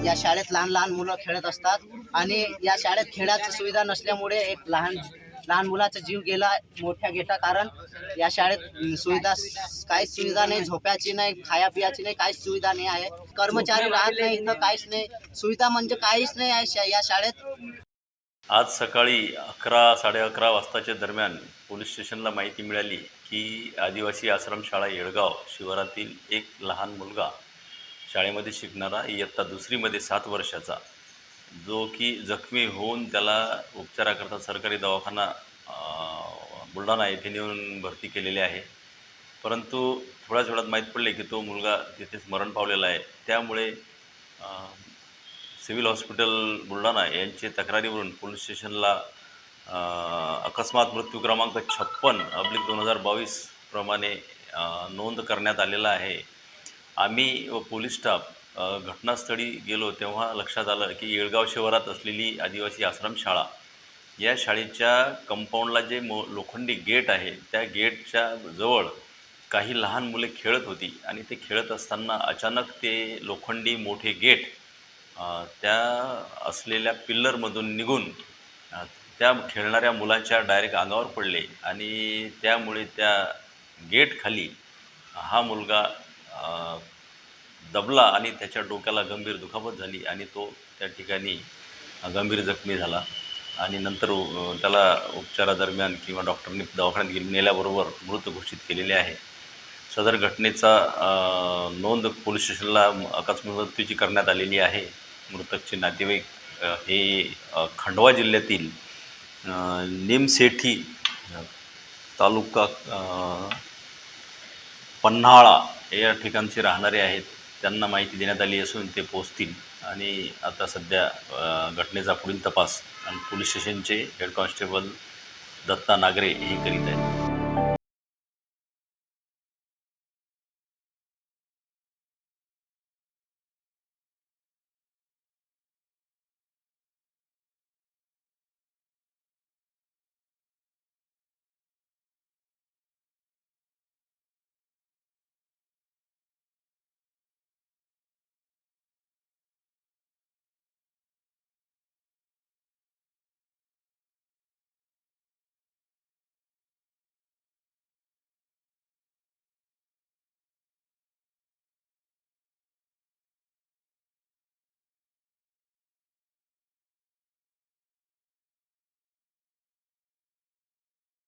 या शाळेत लहान लहान मुलं खेळत असतात आणि या शाळेत खेळाची सुविधा नसल्यामुळे एक लहान मुलाचा जीव गेला मोठ्या गेटा. कारण या शाळेत काहीच सुविधा नाही, झोप्याची नाही, खाया पियाची नाही, काहीच सुविधा नाही आहे. कर्मचारी राहत नाही इथं, काहीच नाही सुविधा म्हणजे काहीच नाही आहे या शाळेत. आज सकाळी 11-11:30 वाजताच्या दरम्यान पोलीस स्टेशनला माहिती मिळाली की आदिवासी आश्रमशाळा येळगाव शिवारातील एक लहान मुलगा शाळेमध्ये शिकणारा इयत्ता दुसरीमध्ये 7 वर्षाचा, जो की जखमी होऊन त्याला उपचाराकरता सरकारी दवाखाना बुलढाणा येथे नेऊन भरती केलेले आहे. परंतु थोड्याच वेळात माहीत पडले की तो मुलगा तिथेच मरण पावलेला आहे. त्यामुळे सिव्हिल हॉस्पिटल बुलढाणा यांची तक्रारीवरून पोलीस स्टेशनला अकस्मात मृत्यू क्रमांक 56/2022 प्रमाणे नोंद करण्यात आलेला आहे. आम्ही व पोलीस स्टाफ घटनास्थळी गेलो तेव्हा लक्षात आलं की येळगाव शिवारात असलेली आदिवासी आश्रमशाळा या शाळेच्या कंपाऊंडला जे लोखंडी गेट आहे त्या गेटच्या जवळ काही लहान मुले खेळत होती आणि ते खेळत असताना अचानक ते लोखंडी मोठे गेट त्या असलेल्या पिल्लरमधून निघून त्या खेळणाऱ्या मुलाच्या डायरेक्ट अंगावर पडले आणि त्यामुळे त्या गेटखाली हा मुलगा दबला आणि त्याच्या डोक्याला गंभीर दुखापत झाली आणि तो त्या ठिकाणी गंभीर जखमी झाला आणि नंतर त्याला उपचारादरम्यान किंवा डॉक्टरने दवाखान्यात नेल्याबरोबर मृत घोषित केलेले आहे. सदर घटनेचा नोंद पोलीस स्टेशनला अकस्मात मृत्यूची करण्यात आलेली आहे. मृतकचे नातेवाईक हे खंडवा जिल्ह्यातील निमसेठी तालुका पन्हाळा या ठिकाणचे राहणारे आहेत. त्यांना माहिती देण्यात आली असून ते पोहोचतील आणि आता सध्या घटनेचा पुढील तपास आणि पोलीस स्टेशनचे हेड कॉन्स्टेबल दत्ता नागरे हे करीत आहेत.